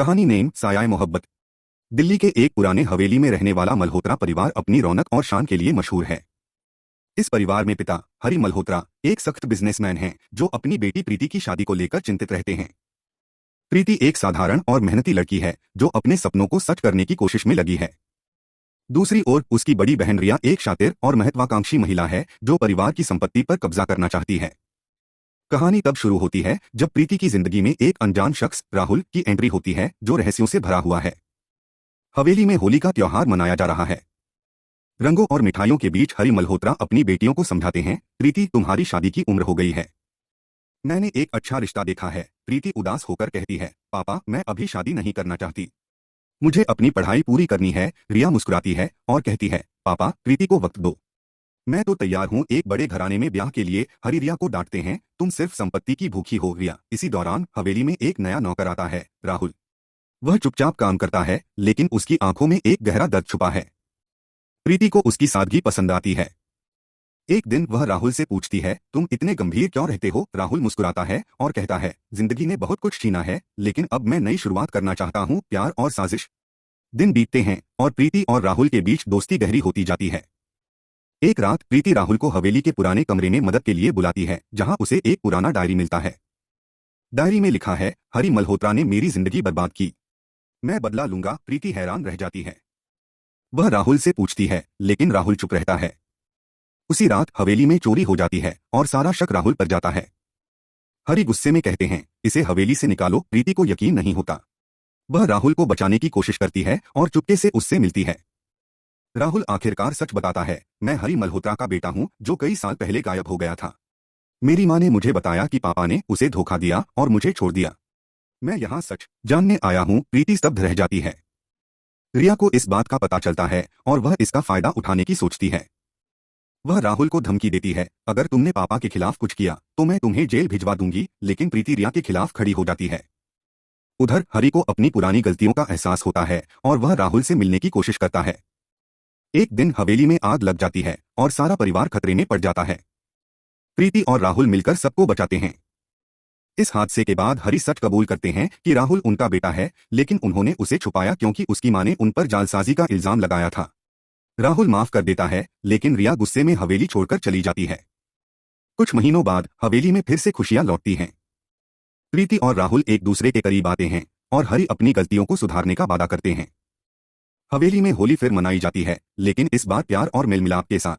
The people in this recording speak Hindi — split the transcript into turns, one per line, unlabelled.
कहानी नेम साया मोहब्बत। दिल्ली के एक पुराने हवेली में रहने वाला मल्होत्रा परिवार अपनी रौनक और शान के लिए मशहूर है। इस परिवार में पिता हरि मल्होत्रा एक सख्त बिजनेसमैन हैं जो अपनी बेटी प्रीति की शादी को लेकर चिंतित रहते हैं। प्रीति एक साधारण और मेहनती लड़की है जो अपने सपनों को सच करने की कोशिश में लगी है। दूसरी ओर उसकी बड़ी बहन रिया एक शातिर और महत्वाकांक्षी महिला है जो परिवार की संपत्ति पर कब्जा करना चाहती है। कहानी तब शुरू होती है जब प्रीति की जिंदगी में एक अनजान शख्स राहुल की एंट्री होती है जो रहस्यों से भरा हुआ है। हवेली में होली का त्योहार मनाया जा रहा है। रंगों और मिठाइयों के बीच हरि मल्होत्रा अपनी बेटियों को समझाते हैं, प्रीति तुम्हारी शादी की उम्र हो गई है। मैंने एक अच्छा रिश्ता देखा है। प्रीति उदास होकर कहती है, पापा मैं अभी शादी नहीं करना चाहती, मुझे अपनी पढ़ाई पूरी करनी है। रिया मुस्कुराती है और कहती है, पापा प्रीति को वक्त दो, मैं तो तैयार हूँ एक बड़े घराने में ब्याह के लिए। हरि रिया को डांटते हैं, तुम सिर्फ संपत्ति की भूखी हो रिया। इसी दौरान हवेली में एक नया नौकर आता है, राहुल। वह चुपचाप काम करता है लेकिन उसकी आंखों में एक गहरा दर्द छुपा है। प्रीति को उसकी सादगी पसंद आती है। एक दिन वह राहुल से पूछती है, तुम इतने गंभीर क्यों रहते हो? राहुल मुस्कुराता है और कहता है, जिंदगी ने बहुत कुछ छीना है लेकिन अब मैं नई शुरुआत करना चाहता हूँ, प्यार और साजिश। दिन बीतते हैं और प्रीति और राहुल के बीच दोस्ती गहरी होती जाती है। एक रात प्रीति राहुल को हवेली के पुराने कमरे में मदद के लिए बुलाती है जहां उसे एक पुराना डायरी मिलता है। डायरी में लिखा है, हरि मल्होत्रा ने मेरी जिंदगी बर्बाद की, मैं बदला लूंगा। प्रीति हैरान रह जाती है। वह राहुल से पूछती है लेकिन राहुल चुप रहता है। उसी रात हवेली में चोरी हो जाती है और सारा शक राहुल पर जाता है। हरि गुस्से में कहते हैं, इसे हवेली से निकालो। प्रीति को यकीन नहीं होता। वह राहुल को बचाने की कोशिश करती है और चुपके से उससे मिलती है। राहुल आखिरकार सच बताता है, मैं हरि मल्होत्रा का बेटा हूं जो कई साल पहले गायब हो गया था। मेरी मां ने मुझे बताया कि पापा ने उसे धोखा दिया और मुझे छोड़ दिया। मैं यहाँ सच जानने आया हूँ। प्रीति स्तब्ध रह जाती है। रिया को इस बात का पता चलता है और वह इसका फायदा उठाने की सोचती है। वह राहुल को धमकी देती है, अगर तुमने पापा के खिलाफ कुछ किया तो मैं तुम्हें जेल भिजवा दूंगी। लेकिन प्रीति रिया के खिलाफ खड़ी हो जाती है। उधर हरि को अपनी पुरानी गलतियों का एहसास होता है और वह राहुल से मिलने की कोशिश करता है। एक दिन हवेली में आग लग जाती है और सारा परिवार खतरे में पड़ जाता है। प्रीति और राहुल मिलकर सबको बचाते हैं। इस हादसे के बाद हरि सच कबूल करते हैं कि राहुल उनका बेटा है, लेकिन उन्होंने उसे छुपाया क्योंकि उसकी मां ने उन पर जालसाजी का इल्जाम लगाया था। राहुल माफ कर देता है लेकिन रिया गुस्से में हवेली छोड़कर चली जाती है। कुछ महीनों बाद हवेली में फिर से खुशियां लौटती हैं। प्रीति और राहुल एक दूसरे के करीब आते हैं और हरि अपनी गलतियों को सुधारने का वादा करते हैं। हवेली में होली फिर मनाई जाती है, लेकिन इस बार प्यार और मेल मिलाप के साथ।